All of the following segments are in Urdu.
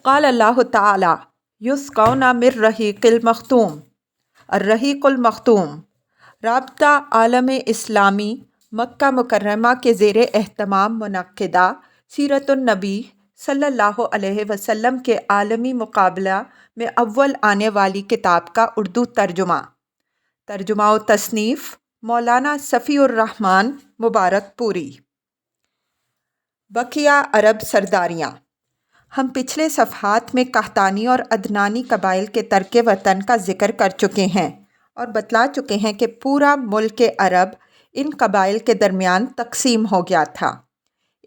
قال اللہ تعالی یسقون من رحیق المختوم۔ الرحیق المختوم رابطہ عالم اسلامی مکہ مکرمہ کے زیر اہتمام منعقدہ سیرت النبی صلی اللہ علیہ وسلم کے عالمی مقابلہ میں اول آنے والی کتاب کا اردو ترجمہ و تصنیف مولانا صفی الرحمن مبارک پوری۔ بقیہ عرب سرداریاں۔ ہم پچھلے صفحات میں قحطانی اور عدنانی قبائل کے ترک وطن کا ذکر کر چکے ہیں اور بتلا چکے ہیں کہ پورا ملک عرب ان قبائل کے درمیان تقسیم ہو گیا تھا۔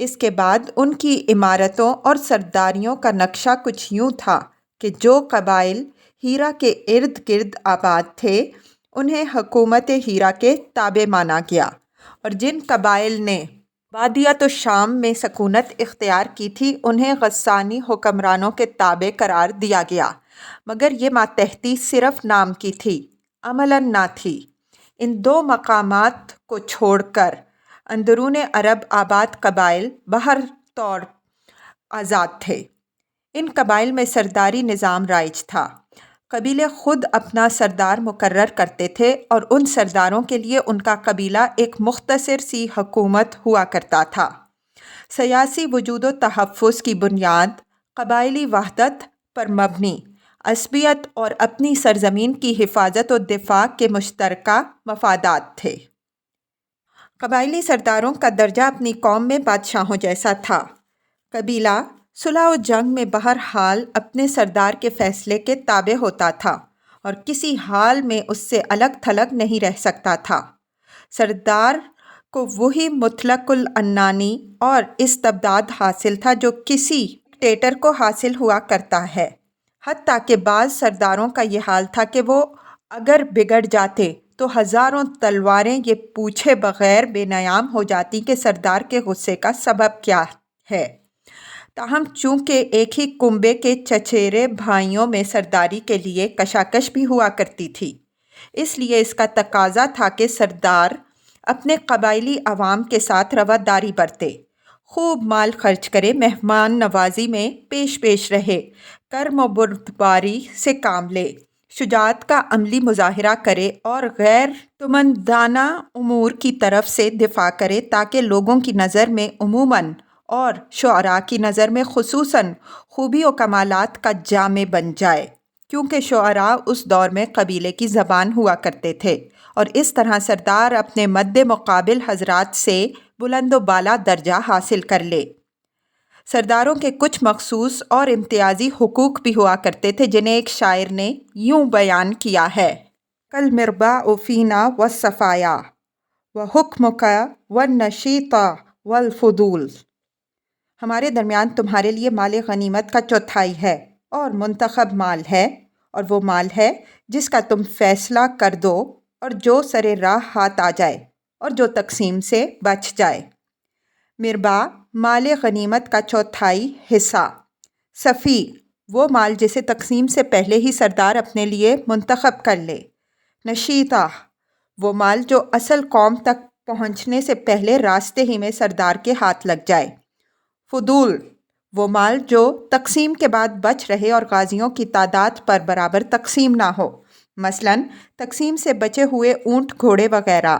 اس کے بعد ان کی عمارتوں اور سرداریوں کا نقشہ کچھ یوں تھا کہ جو قبائل ہیرا کے ارد گرد آباد تھے انہیں حکومت ہیرا کے تابع مانا گیا، اور جن قبائل نے بادیۃ الشام میں سکونت اختیار کی تھی انہیں غسانی حکمرانوں کے تابع قرار دیا گیا، مگر یہ ماتحتی صرف نام کی تھی، عملاً نہ تھی۔ ان دو مقامات کو چھوڑ کر اندرون عرب آباد قبائل بہر طور آزاد تھے۔ ان قبائل میں سرداری نظام رائج تھا۔ قبیلے خود اپنا سردار مقرر کرتے تھے اور ان سرداروں کے لیے ان کا قبیلہ ایک مختصر سی حکومت ہوا کرتا تھا۔ سیاسی وجود و تحفظ کی بنیاد قبائلی وحدت پر مبنی عصبیت اور اپنی سرزمین کی حفاظت و دفاع کے مشترکہ مفادات تھے۔ قبائلی سرداروں کا درجہ اپنی قوم میں بادشاہوں جیسا تھا۔ قبیلہ صلح و جنگ میں بہرحال اپنے سردار کے فیصلے کے تابع ہوتا تھا اور کسی حال میں اس سے الگ تھلگ نہیں رہ سکتا تھا۔ سردار کو وہی مطلق العنانی اور استبداد حاصل تھا جو کسی ڈکٹیٹر کو حاصل ہوا کرتا ہے۔ حتیٰ کہ بعض سرداروں کا یہ حال تھا کہ وہ اگر بگڑ جاتے تو ہزاروں تلواریں یہ پوچھے بغیر بے نیام ہو جاتی کہ سردار کے غصے کا سبب کیا ہے۔ تاہم چونکہ ایک ہی کنبے کے چچیرے بھائیوں میں سرداری کے لیے کشاکش بھی ہوا کرتی تھی، اس لیے اس کا تقاضا تھا کہ سردار اپنے قبائلی عوام کے ساتھ رواداری برتے، خوب مال خرچ کرے، مہمان نوازی میں پیش رہے، کرم و بردباری سے کام لے، شجاعت کا عملی مظاہرہ کرے اور غیر تمندانہ امور کی طرف سے دفاع کرے تاکہ لوگوں کی نظر میں عموماً اور شعراء کی نظر میں خصوصاً خوبی و کمالات کا جامع بن جائے، کیونکہ شعراء اس دور میں قبیلے کی زبان ہوا کرتے تھے، اور اس طرح سردار اپنے مد مقابل حضرات سے بلند و بالا درجہ حاصل کر لے۔ سرداروں کے کچھ مخصوص اور امتیازی حقوق بھی ہوا کرتے تھے جنہیں ایک شاعر نے یوں بیان کیا ہے: کل مرباء فینا والصفایا وحکمک والنشیط والفضول۔ ہمارے درمیان تمہارے لیے مال غنیمت کا چوتھائی ہے اور منتخب مال ہے، اور وہ مال ہے جس کا تم فیصلہ کر دو اور جو سرے راہ ہاتھ آ جائے اور جو تقسیم سے بچ جائے۔ مرباء مال غنیمت کا چوتھائی حصہ، صفی وہ مال جسے تقسیم سے پہلے ہی سردار اپنے لیے منتخب کر لے، نشیطہ وہ مال جو اصل قوم تک پہنچنے سے پہلے راستے ہی میں سردار کے ہاتھ لگ جائے، فضول وہ مال جو تقسیم کے بعد بچ رہے اور غازیوں کی تعداد پر برابر تقسیم نہ ہو، مثلاً تقسیم سے بچے ہوئے اونٹ، گھوڑے وغیرہ۔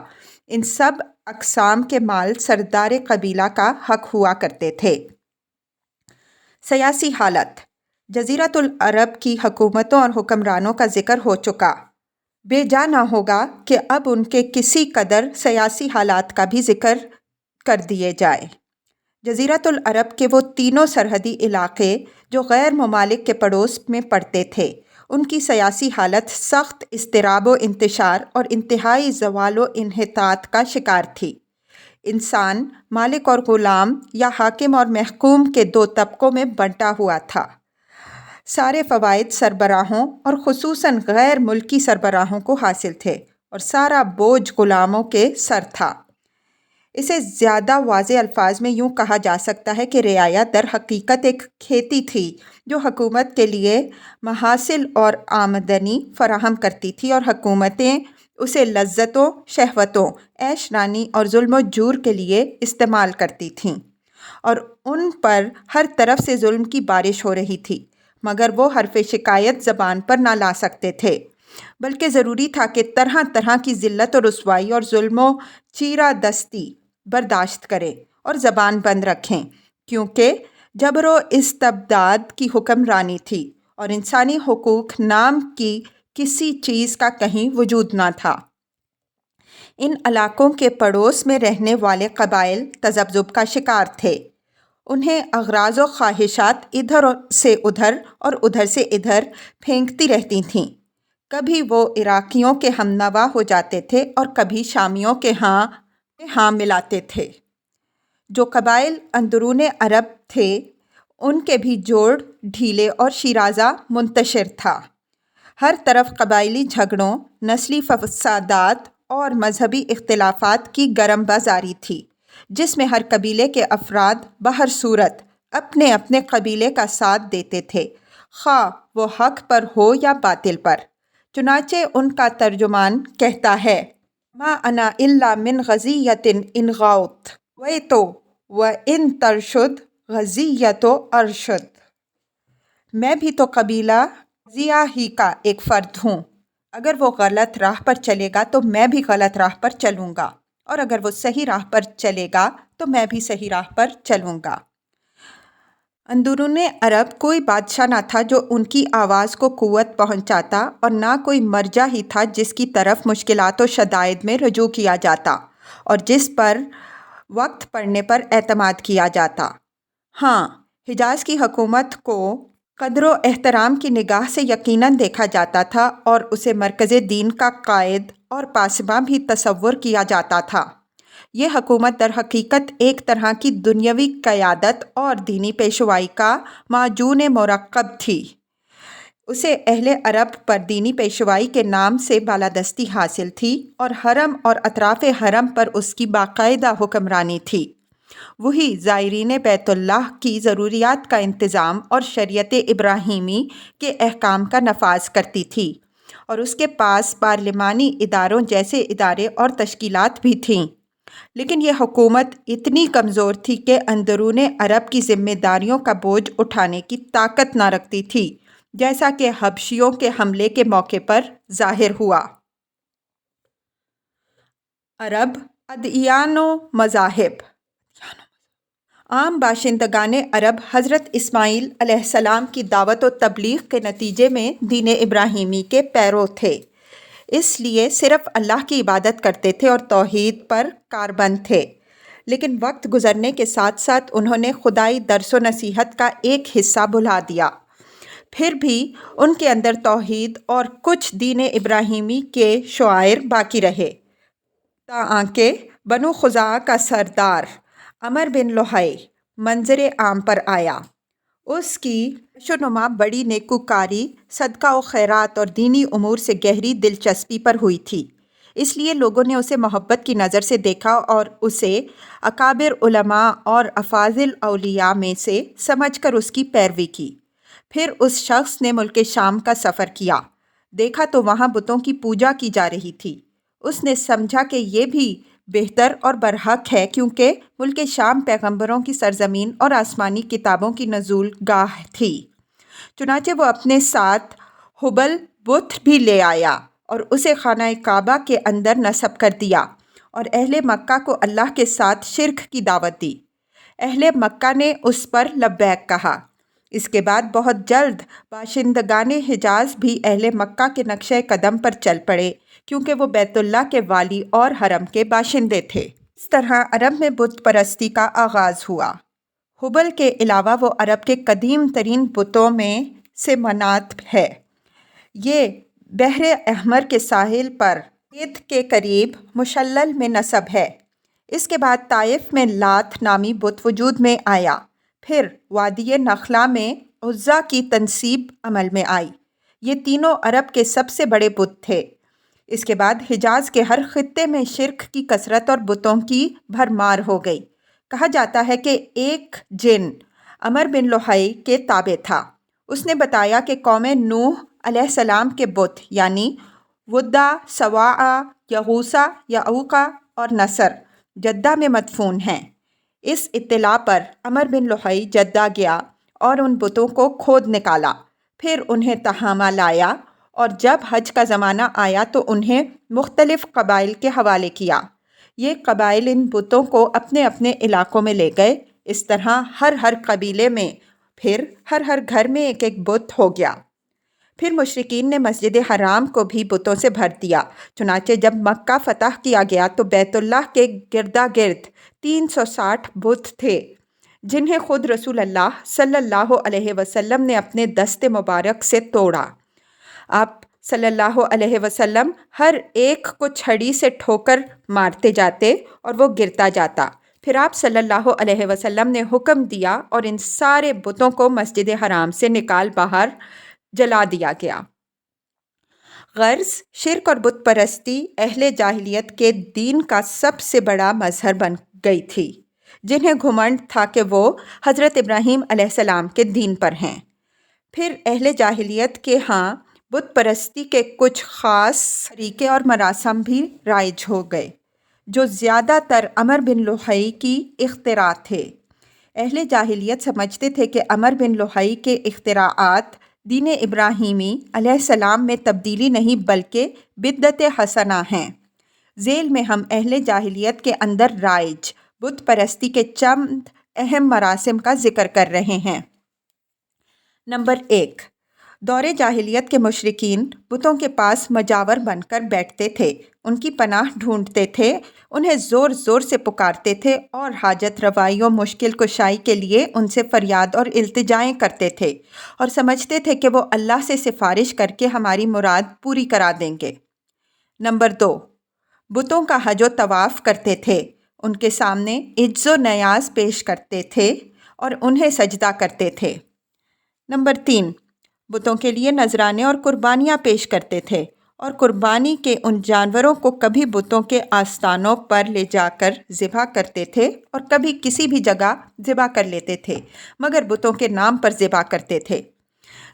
ان سب اقسام کے مال سردار قبیلہ کا حق ہوا کرتے تھے۔ سیاسی حالت۔ جزیرۃ العرب کی حکومتوں اور حکمرانوں کا ذکر ہو چکا، بے جا نہ ہوگا کہ اب ان کے کسی قدر سیاسی حالات کا بھی ذکر کر دیے جائے۔ جزیرۃ العرب کے وہ تینوں سرحدی علاقے جو غیر ممالک کے پڑوس میں پڑتے تھے، ان کی سیاسی حالت سخت اضطراب و انتشار اور انتہائی زوال و انحطاط کا شکار تھی۔ انسان مالک اور غلام یا حاکم اور محکوم کے دو طبقوں میں بنٹا ہوا تھا۔ سارے فوائد سربراہوں اور خصوصاً غیر ملکی سربراہوں کو حاصل تھے اور سارا بوجھ غلاموں کے سر تھا۔ اسے زیادہ واضح الفاظ میں یوں کہا جا سکتا ہے کہ رعایا در حقیقت ایک کھیتی تھی جو حکومت کے لیے محاصل اور آمدنی فراہم کرتی تھی، اور حکومتیں اسے لذتوں، شہوتوں، عیش رانی اور ظلم و جور کے لیے استعمال کرتی تھیں، اور ان پر ہر طرف سے ظلم کی بارش ہو رہی تھی۔ مگر وہ حرف شکایت زبان پر نہ لا سکتے تھے، بلکہ ضروری تھا کہ طرح طرح کی ذلت و رسوائی اور ظلم و چیرہ دستی برداشت کریں اور زبان بند رکھیں، کیونکہ جبر و استبداد کی حکمرانی تھی اور انسانی حقوق نام کی کسی چیز کا کہیں وجود نہ تھا۔ ان علاقوں کے پڑوس میں رہنے والے قبائل تذبذب کا شکار تھے۔ انہیں اغراض و خواہشات ادھر سے ادھر اور ادھر سے ادھر پھینکتی رہتی تھیں۔ کبھی وہ عراقیوں کے ہم نوا ہو جاتے تھے اور کبھی شامیوں کے ہاں ملاتے تھے۔ جو قبائل اندرون عرب تھے ان کے بھی جوڑ ڈھیلے اور شیرازہ منتشر تھا۔ ہر طرف قبائلی جھگڑوں، نسلی فسادات اور مذہبی اختلافات کی گرم بازاری تھی، جس میں ہر قبیلے کے افراد بہر صورت اپنے اپنے قبیلے کا ساتھ دیتے تھے، خواہ وہ حق پر ہو یا باطل پر۔ چنانچہ ان کا ترجمان کہتا ہے: ما انا الا من غزیۃ ان غوت ویتو و ان ترشد غزیۃ ارشد۔ میں بھی تو قبیلہ غزیہ ہی کا ایک فرد ہوں، اگر وہ غلط راہ پر چلے گا تو میں بھی غلط راہ پر چلوں گا، اور اگر وہ صحیح راہ پر چلے گا تو میں بھی صحیح راہ پر چلوں گا۔ اندرون عرب کوئی بادشاہ نہ تھا جو ان کی آواز کو قوت پہنچاتا، اور نہ کوئی مرجع ہی تھا جس کی طرف مشکلات و شدائد میں رجوع کیا جاتا اور جس پر وقت پڑنے پر اعتماد کیا جاتا۔ ہاں، حجاز کی حکومت کو قدر و احترام کی نگاہ سے یقیناً دیکھا جاتا تھا اور اسے مرکز دین کا قائد اور پاسباں بھی تصور کیا جاتا تھا۔ یہ حکومت در حقیقت ایک طرح کی دنیاوی قیادت اور دینی پیشوائی کا معجون مرکب تھی۔ اسے اہل عرب پر دینی پیشوائی کے نام سے بالادستی حاصل تھی اور حرم اور اطراف حرم پر اس کی باقاعدہ حکمرانی تھی۔ وہی زائرین بیت اللہ کی ضروریات کا انتظام اور شریعت ابراہیمی کے احکام کا نفاذ کرتی تھی، اور اس کے پاس پارلیمانی اداروں جیسے ادارے اور تشکیلات بھی تھیں۔ لیکن یہ حکومت اتنی کمزور تھی کہ اندرون عرب کی ذمہ داریوں کا بوجھ اٹھانے کی طاقت نہ رکھتی تھی، جیسا کہ حبشیوں کے حملے کے موقع پر ظاہر ہوا۔ عرب ادیان و مذاہب۔ عام باشندگان عرب حضرت اسماعیل علیہ السلام کی دعوت و تبلیغ کے نتیجے میں دین ابراہیمی کے پیرو تھے، اس لیے صرف اللہ کی عبادت کرتے تھے اور توحید پر کاربند تھے۔ لیکن وقت گزرنے کے ساتھ ساتھ انہوں نے خدائی درس و نصیحت کا ایک حصہ بھلا دیا۔ پھر بھی ان کے اندر توحید اور کچھ دین ابراہیمی کے شعائر باقی رہے، تاکہ بنو خزاعہ کا سردار عمر بن لوہی منظر عام پر آیا۔ اس کی نشوونما بڑی نیکوکاری، صدقہ و خیرات اور دینی امور سے گہری دلچسپی پر ہوئی تھی، اس لیے لوگوں نے اسے محبت کی نظر سے دیکھا اور اسے اکابر علماء اور افاضل اولیاء میں سے سمجھ کر اس کی پیروی کی۔ پھر اس شخص نے ملک شام کا سفر کیا، دیکھا تو وہاں بتوں کی پوجا کی جا رہی تھی۔ اس نے سمجھا کہ یہ بھی بہتر اور برحق ہے، کیونکہ ملک شام پیغمبروں کی سرزمین اور آسمانی کتابوں کی نزول گاہ تھی۔ چنانچہ وہ اپنے ساتھ ہبل بت بھی لے آیا اور اسے خانہ کعبہ کے اندر نصب کر دیا، اور اہل مکہ کو اللہ کے ساتھ شرک کی دعوت دی۔ اہل مکہ نے اس پر لبیک کہا۔ اس کے بعد بہت جلد باشندگان حجاز بھی اہل مکہ کے نقشہ قدم پر چل پڑے، کیونکہ وہ بیت اللہ کے والی اور حرم کے باشندے تھے۔ اس طرح عرب میں بت پرستی کا آغاز ہوا۔ ہبل کے علاوہ وہ عرب کے قدیم ترین بتوں میں سے منات ہے۔ یہ بحر احمر کے ساحل پر ایت کے قریب مشلل میں نصب ہے۔ اس کے بعد طائف میں لات نامی بت وجود میں آیا۔ پھر وادی نخلا میں عزا کی تنصیب عمل میں آئی۔ یہ تینوں عرب کے سب سے بڑے بت تھے۔ اس کے بعد حجاز کے ہر خطے میں شرک کی کثرت اور بتوں کی بھرمار ہو گئی۔ کہا جاتا ہے کہ ایک جن عمر بن لوہی کے تابع تھا۔ اس نے بتایا کہ قوم نوح علیہ السلام کے بت یعنی ودا، سواع، یغوثا، یعوقا اور نصر جدہ میں مدفون ہیں۔ اس اطلاع پر عمر بن لوہی جدہ گیا اور ان بتوں کو کھود نکالا۔ پھر انہیں تہامہ لایا اور جب حج کا زمانہ آیا تو انہیں مختلف قبائل کے حوالے کیا۔ یہ قبائل ان بتوں کو اپنے اپنے علاقوں میں لے گئے۔ اس طرح ہر قبیلے میں پھر ہر گھر میں ایک ایک بت ہو گیا۔ پھر مشرکین نے مسجد حرام کو بھی بتوں سے بھر دیا۔ چنانچہ جب مکہ فتح کیا گیا تو بیت اللہ کے گردا گرد 360 بت تھے جنہیں خود رسول اللہ صلی اللہ علیہ وسلم نے اپنے دست مبارک سے توڑا۔ آپ صلی اللہ علیہ وسلم ہر ایک کو چھڑی سے ٹھوکر مارتے جاتے اور وہ گرتا جاتا۔ پھر آپ صلی اللہ علیہ وسلم نے حکم دیا اور ان سارے بتوں کو مسجد حرام سے نکال باہر جلا دیا گیا۔ غرض شرک اور بت پرستی اہل جاہلیت کے دین کا سب سے بڑا مظہر بن گئی تھی، جنہیں گھمنڈ تھا کہ وہ حضرت ابراہیم علیہ السلام کے دین پر ہیں۔ پھر اہل جاہلیت کے ہاں بت پرستی کے کچھ خاص طریقے اور مراسم بھی رائج ہو گئے، جو زیادہ تر عمر بن لوہئی کی اختراع تھے۔ اہل جاہلیت سمجھتے تھے کہ عمر بن لوہئی کے اختراعات دین ابراہیمی علیہ السلام میں تبدیلی نہیں بلکہ بدعت حسنہ ہیں۔ ذیل میں ہم اہل جاہلیت کے اندر رائج بت پرستی کے چند اہم مراسم کا ذکر کر رہے ہیں۔ نمبر 1، دور جاہلیت کے مشرکین بتوں کے پاس مجاور بن کر بیٹھتے تھے، ان کی پناہ ڈھونڈتے تھے، انہیں زور زور سے پکارتے تھے اور حاجت روائی و مشکل کشائی کے لیے ان سے فریاد اور التجائیں کرتے تھے اور سمجھتے تھے کہ وہ اللہ سے سفارش کر کے ہماری مراد پوری کرا دیں گے۔ نمبر 2، بتوں کا حج و طواف کرتے تھے، ان کے سامنے عجز و نیاز پیش کرتے تھے اور انہیں سجدہ کرتے تھے۔ نمبر 3، بتوں کے لیے نذرانے اور قربانیاں پیش کرتے تھے اور قربانی کے ان جانوروں کو کبھی بتوں کے آستانوں پر لے جا کر ذبح کرتے تھے اور کبھی کسی بھی جگہ ذبح کر لیتے تھے، مگر بتوں کے نام پر ذبح کرتے تھے۔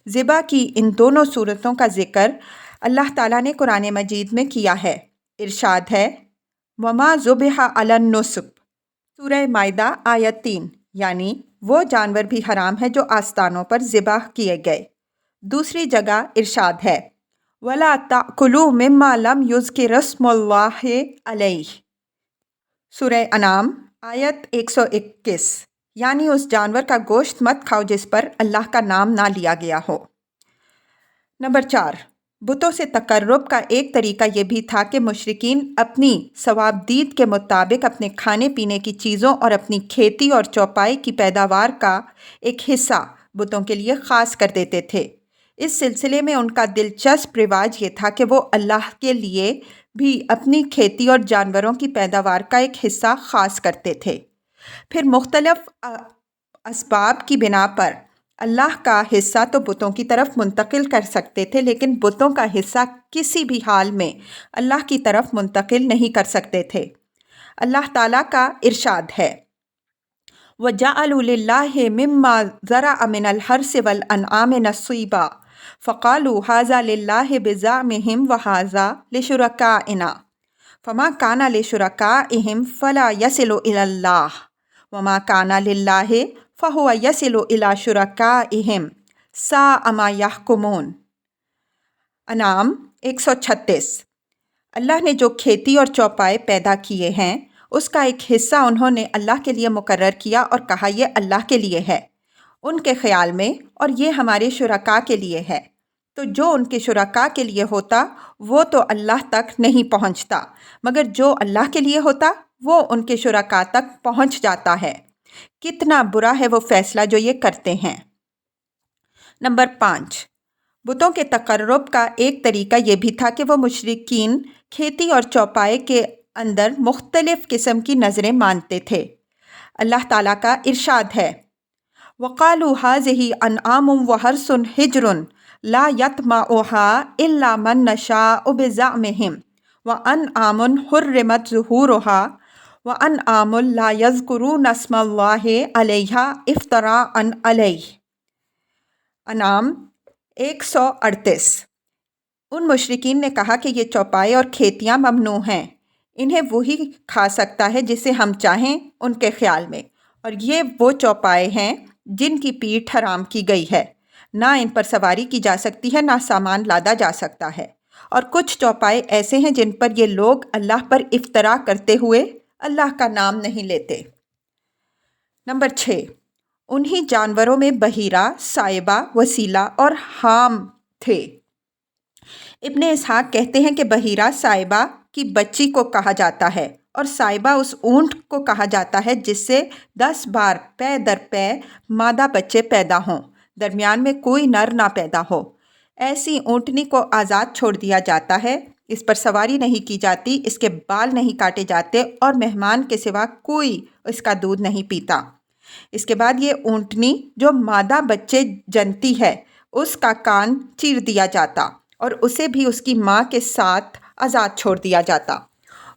ذبح کی ان دونوں صورتوں کا ذکر اللہ تعالیٰ نے قرآن مجید میں کیا ہے۔ ارشاد ہے وَمَا ذُبِحَ عَلَى النُّصُبِ، سورہ مائدہ آیت 3، یعنی وہ جانور بھی حرام ہے جو آستانوں پر ذبح کیے گئے۔ دوسری جگہ ارشاد ہے وَلَا تَأْكُلُوا مِمَّا لَمْ يُذْكَرِ اسْمُ اللَّهِ عَلَيْهِ، سورہ انعام آیت 121، یعنی اس جانور کا گوشت مت کھاؤ جس پر اللہ کا نام نہ لیا گیا ہو۔ نمبر 4، بتوں سے تقرب کا ایک طریقہ یہ بھی تھا کہ مشرکین اپنی ثوابدید کے مطابق اپنے کھانے پینے کی چیزوں اور اپنی کھیتی اور چوپائی کی پیداوار کا ایک حصہ بتوں کے لیے خاص کر دیتے تھے۔ اس سلسلے میں ان کا دلچسپ رواج یہ تھا کہ وہ اللہ کے لیے بھی اپنی کھیتی اور جانوروں کی پیداوار کا ایک حصہ خاص کرتے تھے۔ پھر مختلف اسباب کی بنا پر اللہ کا حصہ تو بتوں کی طرف منتقل کر سکتے تھے، لیکن بتوں کا حصہ کسی بھی حال میں اللہ کی طرف منتقل نہیں کر سکتے تھے۔ اللہ تعالیٰ کا ارشاد ہے وَجَعَلُوا لِلَّهِ مِمَّا ذَرَأَ مِنَ الْحَرْثِ وَالْأَنْعَامِ نَصِيبًا فَقَالُوا هَٰذَا لِلَّهِ بِزَعْمِهِمْ وَهَٰذَا لِشُرَكَائِنَا فَمَا كَانَ لِشُرَكَائِهِمْ فَلَا يَصِلُ إِلَى اللَّهِ وَمَا كَانَ لِلَّهِ فَهُوَ يَصِلُ إِلَىٰ شُرَكَائِهِمْ سَاءَ مَا يَحْكُمُونَ۔ انعام 136۔ اللہ نے جو کھیتی اور چوپائے پیدا کیے ہیں اس کا ایک حصہ انہوں نے اللہ کے لیے مقرر کیا اور کہا یہ اللہ کے لیے ہے، ان کے خیال میں، اور یہ ہمارے شرکاء کے لیے ہے۔ تو جو ان کے شرکاء کے لیے ہوتا وہ تو اللہ تک نہیں پہنچتا، مگر جو اللہ کے لیے ہوتا وہ ان کے شرکاء تک پہنچ جاتا ہے۔ کتنا برا ہے وہ فیصلہ جو یہ کرتے ہیں۔ نمبر 5، بتوں کے تقرب کا ایک طریقہ یہ بھی تھا کہ وہ مشرکین کھیتی اور چوپائے کے اندر مختلف قسم کی نظریں مانتے تھے۔ اللہ تعالیٰ کا ارشاد ہے وَقَالُوا هَٰذِهِ أَنْعَامٌ وَحَرْثٌ حِجْرٌ لَا يَطْمَعُهَا إِلَّا مَن نَّشَاءُ بِزَعْمِهِمْ وَأَنْعَامٌ حُرِّمَتْ ظُهُورُهَا وَأَنْعَامٌ لَا يَذْكُرُونَ اسْمَ اللَّهِ عَلَيْهَا افْتِرَاءً عَلَيْهِ۔ انعام 138۔ ان مشرکین نے کہا کہ یہ چوپائے اور کھیتیاں ممنوع ہیں، انہیں وہی کھا سکتا ہے جسے ہم چاہیں ان کے خیال میں، اور یہ وہ چوپائے ہیں جن کی پیٹھ حرام کی گئی ہے۔ نہ ان پر سواری کی جا سکتی ہے، نہ سامان لادا جا سکتا ہے۔ اور کچھ چوپائے ایسے ہیں جن پر یہ لوگ اللہ پر افترا کرتے ہوئے اللہ کا نام نہیں لیتے۔ نمبر 6، انہی جانوروں میں بحیرہ، سائبہ، وسیلہ اور حام تھے۔ ابن اسحاق کہتے ہیں کہ بحیرہ سائبہ کی بچی کو کہا جاتا ہے، اور سائبہ اس اونٹ کو کہا جاتا ہے جس سے 10 بار پے در پے مادہ بچے پیدا ہوں، درمیان میں کوئی نر نہ پیدا ہو۔ ایسی اونٹنی کو آزاد چھوڑ دیا جاتا ہے، اس پر سواری نہیں کی جاتی، اس کے بال نہیں کاٹے جاتے اور مہمان کے سوا کوئی اس کا دودھ نہیں پیتا۔ اس کے بعد یہ اونٹنی جو مادہ بچے جنتی ہے، اس کا کان چیر دیا جاتا اور اسے بھی اس کی ماں کے ساتھ آزاد چھوڑ دیا جاتا۔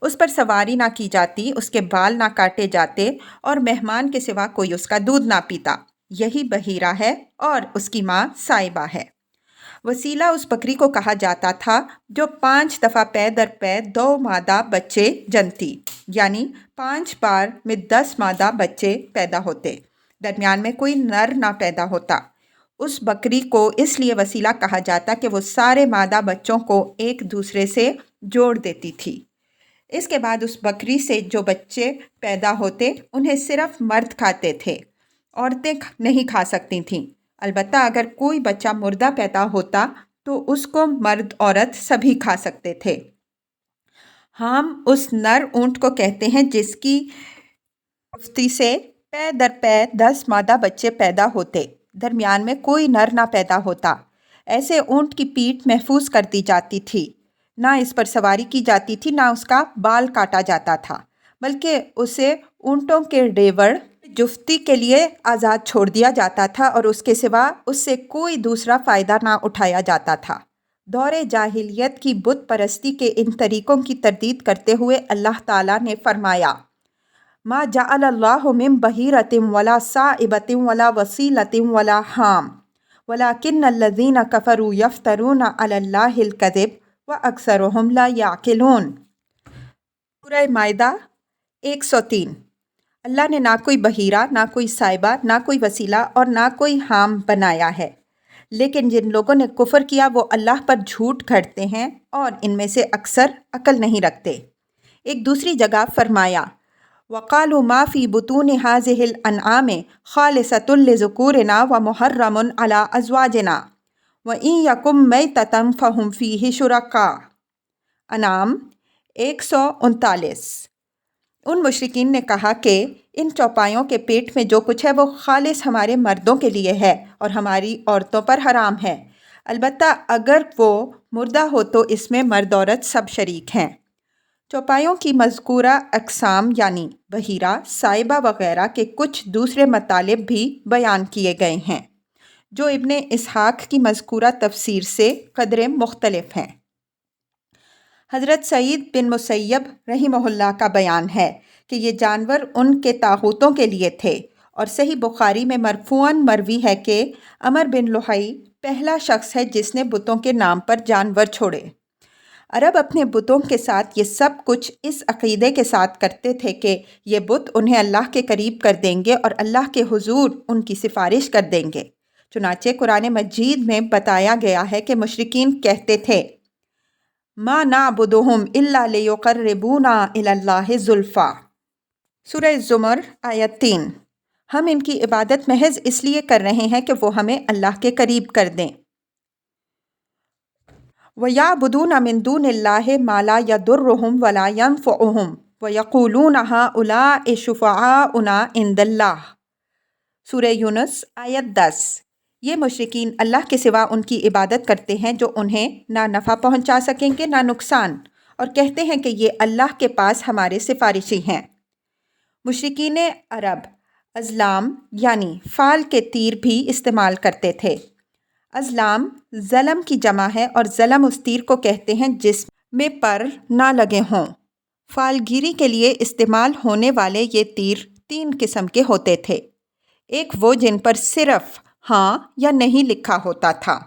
اس پر سواری نہ کی جاتی، اس کے بال نہ کاٹے جاتے اور مہمان کے سوا کوئی اس کا دودھ نہ پیتا۔ یہی بحیرہ ہے اور اس کی ماں سائبہ ہے۔ وسیلہ اس بکری کو کہا جاتا تھا جو 5 دفعہ پے در پے 2 مادہ بچے جنتی، یعنی 5 بار میں 10 مادہ بچے پیدا ہوتے، درمیان میں کوئی نر نہ پیدا ہوتا۔ اس بکری کو اس لیے وسیلہ کہا جاتا کہ وہ سارے مادہ بچوں کو ایک دوسرے سے جوڑ دیتی تھی۔ اس کے بعد اس بکری سے جو بچے پیدا ہوتے انہیں صرف مرد کھاتے تھے، عورتیں نہیں کھا سکتی تھیں۔ البتہ اگر کوئی بچہ مردہ پیدا ہوتا تو اس کو مرد عورت سبھی کھا سکتے تھے۔ ہم اس نر اونٹ کو کہتے ہیں جس کی گفتی سے پے در پے 10 مادہ بچے پیدا ہوتے، درمیان میں کوئی نر نہ پیدا ہوتا۔ ایسے اونٹ کی پیٹھ محفوظ کر دی جاتی تھی، نہ اس پر سواری کی جاتی تھی، نہ اس کا بال کاٹا جاتا تھا، بلکہ اسے اونٹوں کے ڈیوڑ جفتی کے لیے آزاد چھوڑ دیا جاتا تھا اور اس کے سوا اس سے کوئی دوسرا فائدہ نہ اٹھایا جاتا تھا۔ دور جاہلیت کی بت پرستی کے ان طریقوں کی تردید کرتے ہوئے اللہ تعالیٰ نے فرمایا: ما جعل اللہ من بحیرۃ ولا سائبۃ ولا وسیلۃ ولا حام ولکن الذین کفروا یفترون علی اللہ الکذب واکثرهم لا یعقلون۔ سورہ مائدہ 103۔ اللہ نے نہ کوئی بحیرہ، نہ کوئی سائبہ، نہ کوئی وسیلہ اور نہ کوئی حام بنایا ہے، لیکن جن لوگوں نے کفر کیا وہ اللہ پر جھوٹ گھڑتے ہیں اور ان میں سے اکثر عقل نہیں رکھتے۔ ایک دوسری جگہ فرمایا: وَقَالُوا مَا فِي بُطُونِ هَٰذِهِ الْأَنْعَامِ خَالِصَةٌ لِّذُكُورِنَا وَمُحَرَّمٌ عَلَىٰ أَزْوَاجِنَا وَإِن يَكُن مَّيْتَةً فَهُمْ فِيهِ شُرَكَاءُ۔ انعام 139۔ ان مشرکین نے کہا کہ ان چوپایوں کے پیٹ میں جو کچھ ہے وہ خالص ہمارے مردوں کے لیے ہے اور ہماری عورتوں پر حرام ہے، البتہ اگر وہ مردہ ہو تو اس میں مرد عورت سب شریک ہیں۔ چوپایوں کی مذکورہ اقسام یعنی بحیرہ، سائبہ وغیرہ کے کچھ دوسرے مطالب بھی بیان کیے گئے ہیں جو ابن اسحاق کی مذکورہ تفسیر سے قدرے مختلف ہیں۔ حضرت سعید بن مسیب رحمہ اللہ کا بیان ہے کہ یہ جانور ان کے طاغوتوں کے لیے تھے، اور صحیح بخاری میں مرفوعاً مروی ہے کہ عمر بن لحی پہلا شخص ہے جس نے بتوں کے نام پر جانور چھوڑے۔ عرب اپنے بتوں کے ساتھ یہ سب کچھ اس عقیدے کے ساتھ کرتے تھے کہ یہ بت انہیں اللہ کے قریب کر دیں گے اور اللہ کے حضور ان کی سفارش کر دیں گے۔ چنانچہ قرآن مجید میں بتایا گیا ہے کہ مشرکین کہتے تھے: ما نعبدہم الا لیقربونا الی اللہ زلفیٰ۔ سورہ زمر آیت 3۔ ہم ان کی عبادت محض اس لیے کر رہے ہیں کہ وہ ہمیں اللہ کے قریب کر دیں۔ وَيَعْبُدُونَ مِن دُونِ اللَّهِ مَا لَا يَضُرُّهُمْ وَلَا يَنفُعُهُمْ وَيَقُولُونَ هَٰؤُلَاءِ شُفَعَاؤُنَا عِندَ اللَّهِ۔ سورہ یونس آیت 10۔ یہ مشرکین اللہ کے سوا ان کی عبادت کرتے ہیں جو انہیں نہ نفع پہنچا سکیں گے نہ نقصان، اور کہتے ہیں کہ یہ اللہ کے پاس ہمارے سفارشی ہیں۔ مشرکین عرب ازلام یعنی فال کے تیر بھی استعمال کرتے تھے۔ ازلام ظلم کی جمع ہے اور ظلم اس تیر کو کہتے ہیں جس میں پر نہ لگے ہوں۔ فال گیری کے لیے استعمال ہونے والے یہ تیر 3 قسم کے ہوتے تھے۔ ایک وہ جن پر صرف ہاں یا نہیں لکھا ہوتا تھا۔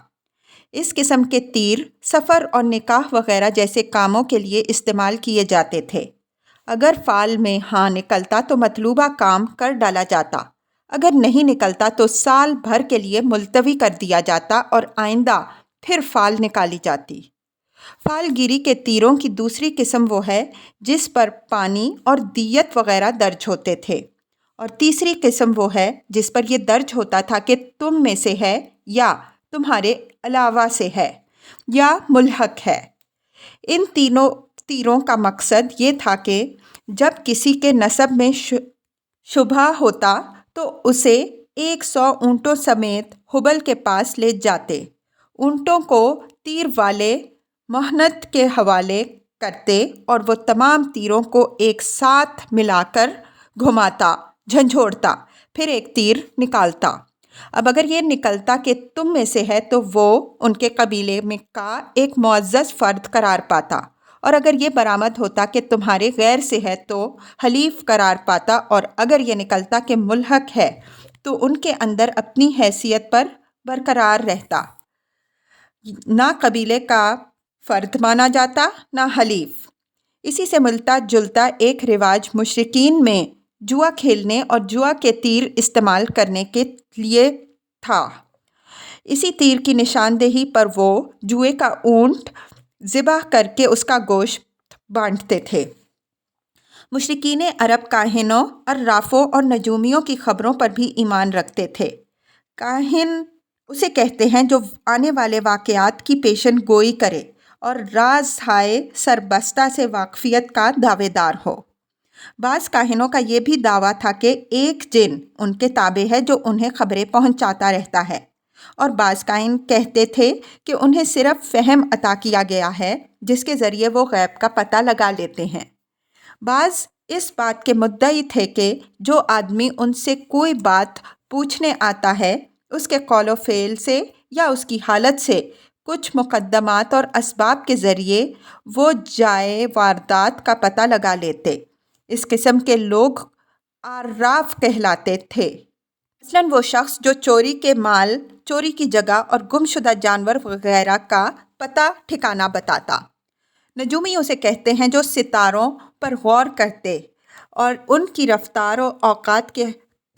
اس قسم کے تیر سفر اور نکاح وغیرہ جیسے کاموں کے لیے استعمال کیے جاتے تھے۔ اگر فال میں ہاں نکلتا تو مطلوبہ کام کر ڈالا جاتا، اگر نہیں نکلتا تو سال بھر کے لیے ملتوی کر دیا جاتا اور آئندہ پھر فال نکالی جاتی۔ فال گیری کے تیروں کی دوسری قسم وہ ہے جس پر پانی اور دیت وغیرہ درج ہوتے تھے، اور تیسری قسم وہ ہے جس پر یہ درج ہوتا تھا کہ تم میں سے ہے یا تمہارے علاوہ سے ہے یا ملحق ہے۔ ان تینوں تیروں کا مقصد یہ تھا کہ جب کسی کے نسب میں شبہ ہوتا تو اسے 100 اونٹوں سمیت حبل کے پاس لے جاتے، اونٹوں کو تیر والے مہنت کے حوالے کرتے اور وہ تمام تیروں کو ایک ساتھ ملا کر گھماتا، جھنجھوڑتا، پھر ایک تیر نکالتا۔ اب اگر یہ نکلتا کہ تم میں سے ہے تو وہ ان کے قبیلے میں کا ایک معزز فرد قرار پاتا، اور اگر یہ برآمد ہوتا کہ تمہارے غیر سے ہے تو حلیف قرار پاتا، اور اگر یہ نکلتا کہ ملحق ہے تو ان کے اندر اپنی حیثیت پر برقرار رہتا، نہ قبیلے کا فرد مانا جاتا نہ حلیف۔ اسی سے ملتا جلتا ایک رواج مشرکین میں جوا کھیلنے اور جوا کے تیر استعمال کرنے کے لیے تھا۔ اسی تیر کی نشاندہی پر وہ جوئے کا اونٹ ذبح کر کے اس کا گوشت بانٹتے تھے۔ مشرکین عرب کاہنوں، عرافوں اور نجومیوں کی خبروں پر بھی ایمان رکھتے تھے۔ کاہن اسے کہتے ہیں جو آنے والے واقعات کی پیشن گوئی کرے اور راز ہائے سربستہ سے واقفیت کا دعوے دار ہو۔ بعض کاہنوں کا یہ بھی دعویٰ تھا کہ ایک جن ان کے تابع ہے جو انہیں خبریں پہنچاتا رہتا ہے، اور بعض کاہن کہتے تھے کہ انہیں صرف فہم عطا کیا گیا ہے جس کے ذریعے وہ غیب کا پتہ لگا لیتے ہیں۔ بعض اس بات کے مدعی تھے کہ جو آدمی ان سے کوئی بات پوچھنے آتا ہے اس کے قول و فعل سے یا اس کی حالت سے کچھ مقدمات اور اسباب کے ذریعے وہ جائے واردات کا پتہ لگا لیتے۔ اس قسم کے لوگ عراف کہلاتے تھے۔ مثلاً وہ شخص جو چوری کے مال، چوری کی جگہ اور گم شدہ جانور وغیرہ کا پتہ ٹھکانہ بتاتا۔ نجومی اسے کہتے ہیں جو ستاروں پر غور کرتے اور ان کی رفتار و اوقات کے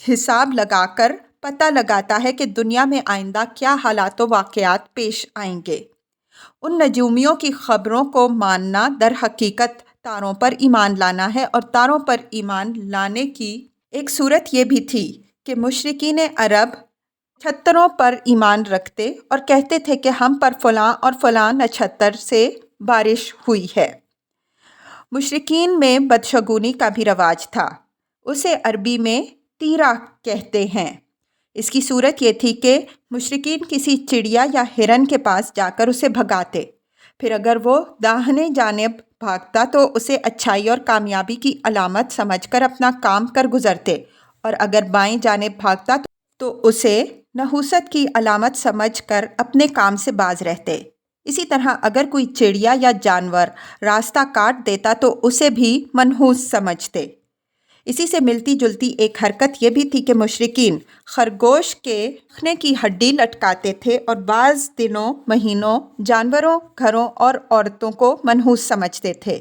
حساب لگا کر پتہ لگاتا ہے کہ دنیا میں آئندہ کیا حالات و واقعات پیش آئیں گے۔ ان نجومیوں کی خبروں کو ماننا در حقیقت تاروں پر ایمان لانا ہے، اور تاروں پر ایمان لانے کی ایک صورت یہ بھی تھی کہ مشرکین عرب نچھتروں پر ایمان رکھتے اور کہتے تھے کہ ہم پر فلاں اور فلاں نچھتر سے بارش ہوئی ہے۔ مشرکین میں بدشگونی کا بھی رواج تھا، اسے عربی میں تیرہ کہتے ہیں۔ اس کی صورت یہ تھی کہ مشرکین کسی چڑیا یا ہرن کے پاس جا کر اسے بھگاتے، پھر اگر وہ داہنے جانب بھاگتا تو اسے اچھائی اور کامیابی کی علامت سمجھ کر اپنا کام کر گزرتے، اور اگر بائیں جانب بھاگتا تو اسے نحوست کی علامت سمجھ کر اپنے کام سے باز رہتے۔ اسی طرح اگر کوئی چڑیا یا جانور راستہ کاٹ دیتا تو اسے بھی منحوس سمجھتے۔ اسی سے ملتی جلتی ایک حرکت یہ بھی تھی کہ مشرکین خرگوش کے ناخنے کی ہڈی لٹکاتے تھے اور بعض دنوں، مہینوں، جانوروں، گھروں اور عورتوں کو منحوس سمجھتے تھے۔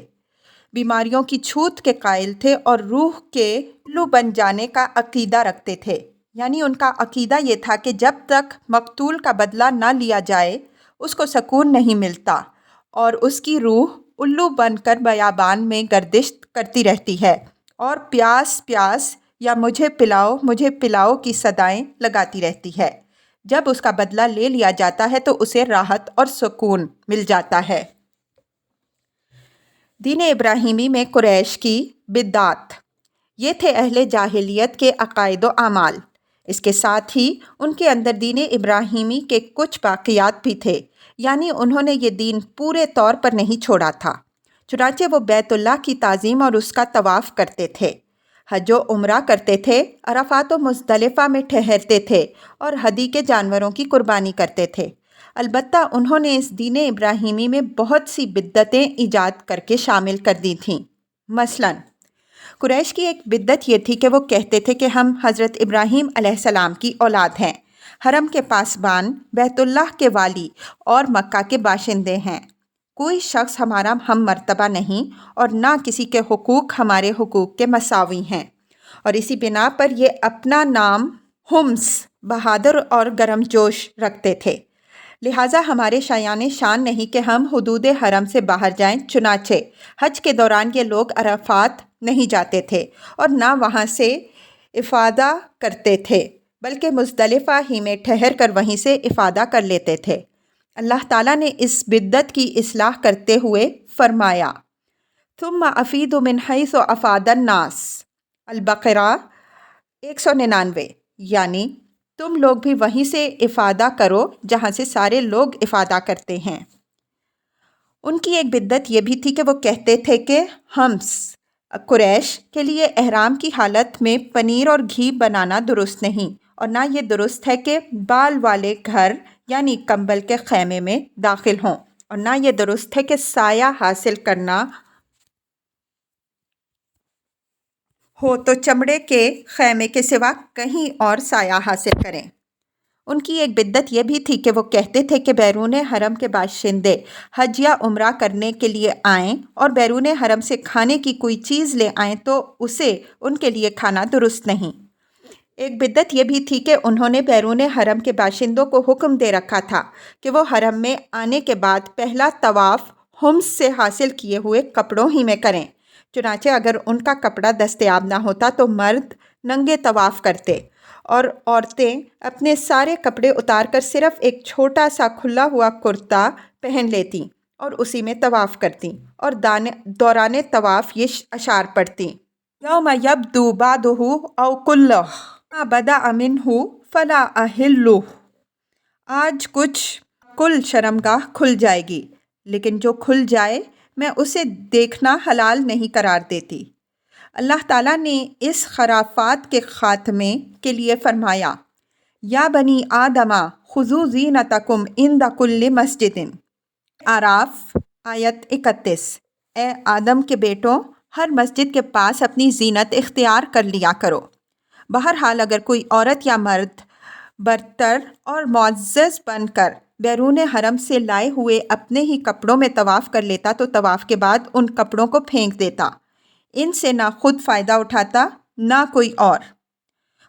بیماریوں کی چھوت کے قائل تھے اور روح کے الو بن جانے کا عقیدہ رکھتے تھے، یعنی ان کا عقیدہ یہ تھا کہ جب تک مقتول کا بدلہ نہ لیا جائے اس کو سکون نہیں ملتا، اور اس کی روح الو بن کر بیابان میں گردش کرتی رہتی ہے اور پیاس پیاس یا مجھے پلاؤ کی صدائیں لگاتی رہتی ہے۔ جب اس کا بدلہ لے لیا جاتا ہے تو اسے راحت اور سکون مل جاتا ہے۔ دین ابراہیمی میں قریش کی بدعات، یہ تھے اہل جاہلیت کے عقائد و اعمال۔ اس کے ساتھ ہی ان کے اندر دین ابراہیمی کے کچھ باقیات بھی تھے، یعنی انہوں نے یہ دین پورے طور پر نہیں چھوڑا تھا۔ چنانچہ وہ بیت اللہ کی تعظیم اور اس کا طواف کرتے تھے، حج و عمرہ کرتے تھے، عرفات و مزدلفہ میں ٹھہرتے تھے اور ہدی کے جانوروں کی قربانی کرتے تھے۔ البتہ انہوں نے اس دین ابراہیمی میں بہت سی بدعتیں ایجاد کر کے شامل کر دی تھیں۔ مثلاً قریش کی ایک بدعت یہ تھی کہ وہ کہتے تھے کہ ہم حضرت ابراہیم علیہ السلام کی اولاد ہیں، حرم کے پاسبان، بیت اللہ کے والی اور مکہ کے باشندے ہیں۔ کوئی شخص ہمارا ہم مرتبہ نہیں اور نہ کسی کے حقوق ہمارے حقوق کے مساوی ہیں، اور اسی بنا پر یہ اپنا نام ہمس بہادر اور گرم جوش رکھتے تھے، لہٰذا ہمارے شایان شان نہیں کہ ہم حدود حرم سے باہر جائیں۔ چنانچہ حج کے دوران یہ لوگ عرفات نہیں جاتے تھے اور نہ وہاں سے افادہ کرتے تھے، بلکہ مزدلفہ ہی میں ٹھہر کر وہیں سے افادہ کر لیتے تھے۔ اللہ تعالیٰ نے اس بدعت کی اصلاح کرتے ہوئے فرمایا، ثم افیدوا من حیث افاض الناس، البقرہ 199، یعنی تم لوگ بھی وہیں سے افادہ کرو جہاں سے سارے لوگ افادہ کرتے ہیں۔ ان کی ایک بدعت یہ بھی تھی کہ وہ کہتے تھے کہ ہمس قریش کے لیے احرام کی حالت میں پنیر اور گھی بنانا درست نہیں، اور نہ یہ درست ہے کہ بال والے گھر یعنی کمبل کے خیمے میں داخل ہوں، اور نہ یہ درست ہے کہ سایہ حاصل کرنا ہو تو چمڑے کے خیمے کے سوا کہیں اور سایہ حاصل کریں۔ ان کی ایک بدعت یہ بھی تھی کہ وہ کہتے تھے کہ بیرون حرم کے باشندے حج یا عمرہ کرنے کے لیے آئیں اور بیرون حرم سے کھانے کی کوئی چیز لے آئیں تو اسے ان کے لیے کھانا درست نہیں۔ ایک بدعت یہ بھی تھی کہ انہوں نے بیرون حرم کے باشندوں کو حکم دے رکھا تھا کہ وہ حرم میں آنے کے بعد پہلا طواف ہمس سے حاصل کیے ہوئے کپڑوں ہی میں کریں۔ چنانچہ اگر ان کا کپڑا دستیاب نہ ہوتا تو مرد ننگے طواف کرتے اور عورتیں اپنے سارے کپڑے اتار کر صرف ایک چھوٹا سا کھلا ہوا کرتا پہن لیتیں اور اسی میں طواف کرتیں اور دوران طواف یہ اشعار پڑھتیں، یوم یبدو بعضہ او کلہ ما بدأ منہ فلا احلہ، آج کچھ کل شرمگاہ کھل جائے گی لیکن جو کھل جائے میں اسے دیکھنا حلال نہیں قرار دیتی۔ اللہ تعالیٰ نے اس خرافات کے خاتمے کے لیے فرمایا، یا بنی آدم خذوا زینتکم عند کل مسجد، اعراف آیت 31، اے آدم کے بیٹوں ہر مسجد کے پاس اپنی زینت اختیار کر لیا کرو۔ بہرحال اگر کوئی عورت یا مرد برتر اور معزز بن کر بیرون حرم سے لائے ہوئے اپنے ہی کپڑوں میں طواف کر لیتا تو طواف کے بعد ان کپڑوں کو پھینک دیتا، ان سے نہ خود فائدہ اٹھاتا نہ کوئی اور۔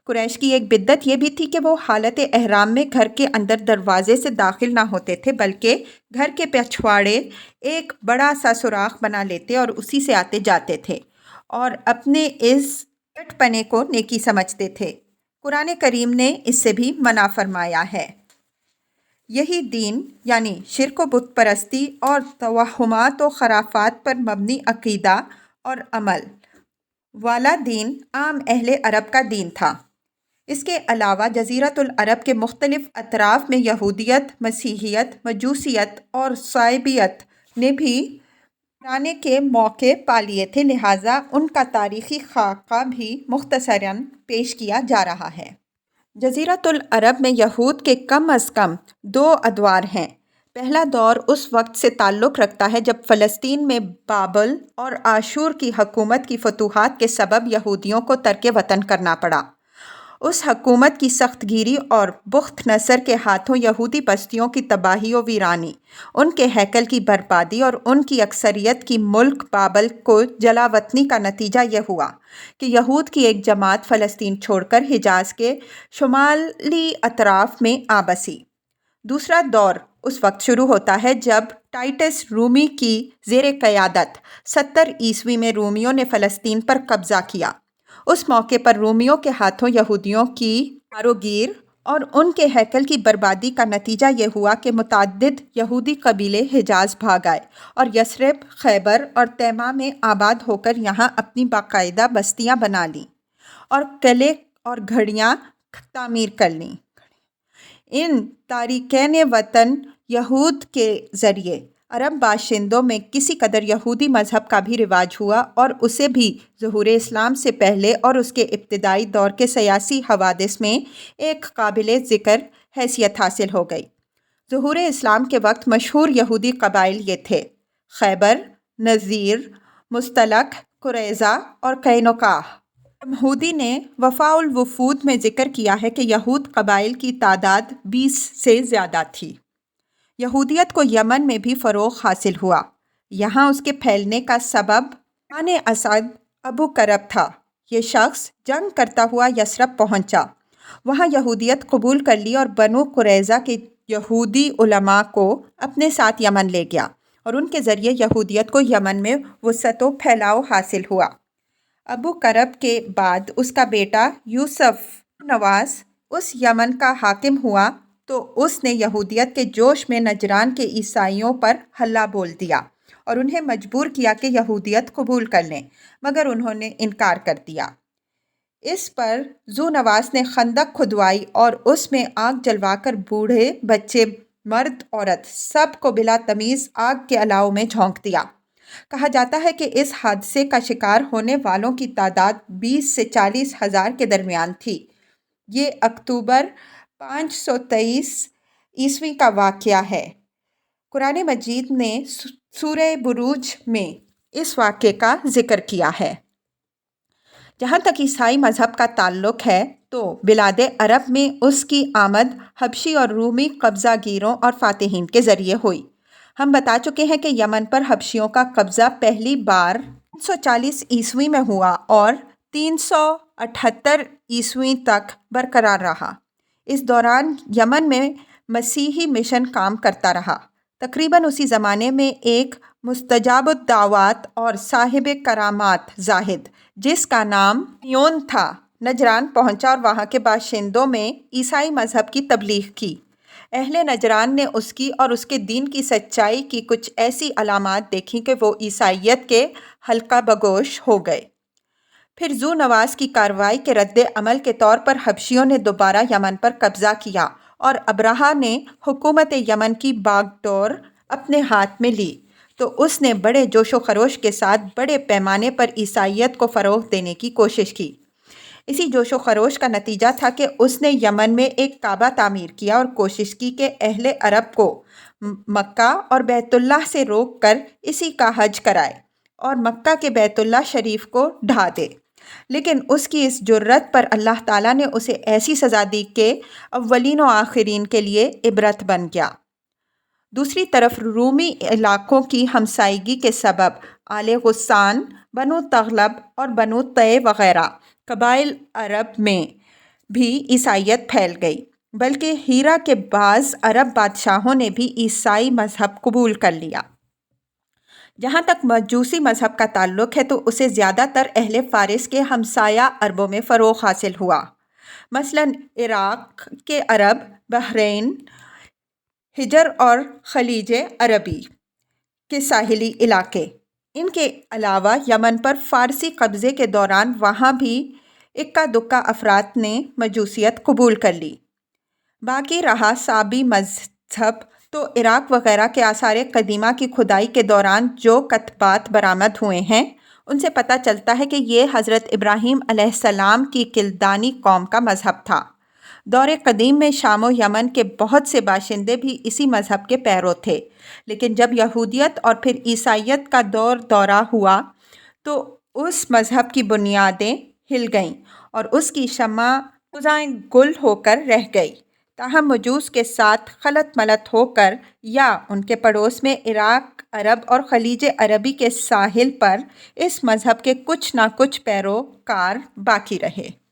قریش کی ایک بدعت یہ بھی تھی کہ وہ حالت احرام میں گھر کے اندر دروازے سے داخل نہ ہوتے تھے بلکہ گھر کے پچھواڑے ایک بڑا سا سوراخ بنا لیتے اور اسی سے آتے جاتے تھے اور اپنے اس چٹ پنے کو نیکی سمجھتے تھے۔ قرآن کریم نے اس سے بھی منع فرمایا ہے۔ یہی دین یعنی شرک و بت پرستی اور توہمات و خرافات پر مبنی عقیدہ اور عمل والا دین عام اہل عرب کا دین تھا۔ اس کے علاوہ جزیرۃ العرب کے مختلف اطراف میں یہودیت، مسیحیت، مجوسیت اور صائبیت نے بھی آنے کے موقع پا لیے تھے، لہٰذا ان کا تاریخی خاکہ بھی مختصراً پیش کیا جا رہا ہے۔ جزیرۃ العرب میں یہود کے کم از کم 2 ادوار ہیں۔ پہلا دور اس وقت سے تعلق رکھتا ہے جب فلسطین میں بابل اور آشور کی حکومت کی فتوحات کے سبب یہودیوں کو ترک وطن کرنا پڑا۔ اس حکومت کی سخت گیری اور بخت نصر کے ہاتھوں یہودی بستیوں کی تباہی و ویرانی، ان کے ہیکل کی بربادی اور ان کی اکثریت کی ملک بابل کو جلا وطنی کا نتیجہ یہ ہوا کہ یہود کی ایک جماعت فلسطین چھوڑ کر حجاز کے شمالی اطراف میں آ بسی۔ دوسرا دور اس وقت شروع ہوتا ہے جب ٹائٹس رومی کی زیر قیادت 70 عیسوی میں رومیوں نے فلسطین پر قبضہ کیا۔ اس موقع پر رومیوں کے ہاتھوں یہودیوں کی کاروگیر اور ان کے ہیکل کی بربادی کا نتیجہ یہ ہوا کہ متعدد یہودی قبیلے حجاز بھاگ آئے اور یثرب، خیبر اور تیماء میں آباد ہو کر یہاں اپنی باقاعدہ بستیاں بنا لیں اور قلعے اور گھڑیاں تعمیر کر لیں۔ ان تارکین وطن یہود کے ذریعے عرب باشندوں میں کسی قدر یہودی مذہب کا بھی رواج ہوا اور اسے بھی ظہور اسلام سے پہلے اور اس کے ابتدائی دور کے سیاسی حوادث میں ایک قابل ذکر حیثیت حاصل ہو گئی۔ ظہور اسلام کے وقت مشہور یہودی قبائل یہ تھے: خیبر، نذیر، مستلق، قریظہ اور قینقاع۔ یہودی نے وفاء الوفود میں ذکر کیا ہے کہ یہود قبائل کی تعداد 20 سے زیادہ تھی۔ یہودیت کو یمن میں بھی فروغ حاصل ہوا۔ یہاں اس کے پھیلنے کا سبب بنی اسد ابو کرب تھا۔ یہ شخص جنگ کرتا ہوا یثرب پہنچا وہاں یہودیت قبول کر لی اور بنو قریظہ کے یہودی علماء کو اپنے ساتھ یمن لے گیا اور ان کے ذریعے یہودیت کو یمن میں وسعت و پھیلاؤ حاصل ہوا۔ ابو کرب کے بعد اس کا بیٹا یوسف نواز اس یمن کا حاکم ہوا تو اس نے یہودیت کے جوش میں نجران کے عیسائیوں پر حلہ بول دیا اور انہیں مجبور کیا کہ یہودیت قبول کر لیں، مگر انہوں نے انکار کر دیا۔ اس پر ذو نواس نے خندق کھدوائی اور اس میں آگ جلوا کر بوڑھے، بچے، مرد، عورت سب کو بلا تمیز آگ کے الاؤ میں جھونک دیا۔ کہا جاتا ہے کہ اس حادثے کا شکار ہونے والوں کی تعداد 20 سے 40 ہزار کے درمیان تھی۔ یہ اکتوبر 523 کا واقعہ ہے۔ قرآن مجید نے سورہ بروج میں اس واقعے کا ذکر کیا ہے۔ جہاں تک عیسائی مذہب کا تعلق ہے تو بلاد عرب میں اس کی آمد حبشی اور رومی قبضہ گیروں اور فاتحین کے ذریعے ہوئی۔ ہم بتا چکے ہیں کہ یمن پر حبشیوں کا قبضہ پہلی بار 340 میں ہوا اور 378 تک برقرار رہا۔ اس دوران یمن میں مسیحی مشن کام کرتا رہا۔ تقریباً اسی زمانے میں ایک مستجاب الدعوات اور صاحب کرامات زاہد جس کا نام یون تھا نجران پہنچا اور وہاں کے باشندوں میں عیسائی مذہب کی تبلیغ کی۔ اہل نجران نے اس کی اور اس کے دین کی سچائی کی کچھ ایسی علامات دیکھیں کہ وہ عیسائیت کے حلقہ بگوش ہو گئے۔ پھر ذو نواس کی کارروائی کے رد عمل کے طور پر حبشیوں نے دوبارہ یمن پر قبضہ کیا اور ابرہہ نے حکومت یمن کی باغ ڈور اپنے ہاتھ میں لی تو اس نے بڑے جوش و خروش کے ساتھ بڑے پیمانے پر عیسائیت کو فروغ دینے کی کوشش کی۔ اسی جوش و خروش کا نتیجہ تھا کہ اس نے یمن میں ایک کعبہ تعمیر کیا اور کوشش کی کہ اہل عرب کو مکہ اور بیت اللہ سے روک کر اسی کا حج کرائے اور مکہ کے بیت اللہ شریف کو ڈھا دے، لیکن اس کی اس جرات پر اللہ تعالیٰ نے اسے ایسی سزا دی کہ اولین و آخرین کے لیے عبرت بن گیا۔ دوسری طرف رومی علاقوں کی ہمسائیگی کے سبب آل غسان، بنو تغلب اور بنو طے وغیرہ قبائل عرب میں بھی عیسائیت پھیل گئی، بلکہ ہیرا کے بعض عرب بادشاہوں نے بھی عیسائی مذہب قبول کر لیا۔ جہاں تک مجوسی مذہب کا تعلق ہے تو اسے زیادہ تر اہل فارس کے ہمسایہ عربوں میں فروغ حاصل ہوا، مثلاً عراق کے عرب، بحرین، حجر اور خلیج عربی کے ساحلی علاقے۔ ان کے علاوہ یمن پر فارسی قبضے کے دوران وہاں بھی اکا دکا افراد نے مجوسیت قبول کر لی۔ باقی رہا صابی مذہب تو عراق وغیرہ کے آثار قدیمہ کی کھدائی کے دوران جو کتبات برآمد ہوئے ہیں ان سے پتہ چلتا ہے کہ یہ حضرت ابراہیم علیہ السلام کی کلدانی قوم کا مذہب تھا۔ دور قدیم میں شام و یمن کے بہت سے باشندے بھی اسی مذہب کے پیرو تھے، لیکن جب یہودیت اور پھر عیسائیت کا دورہ ہوا تو اس مذہب کی بنیادیں ہل گئیں اور اس کی شمع خزائیں گل ہو کر رہ گئی۔ تاہم مجوس کے ساتھ خلط ملط ہو کر یا ان کے پڑوس میں عراق، عرب اور خلیج عربی کے ساحل پر اس مذہب کے کچھ نہ کچھ پیروکار باقی رہے۔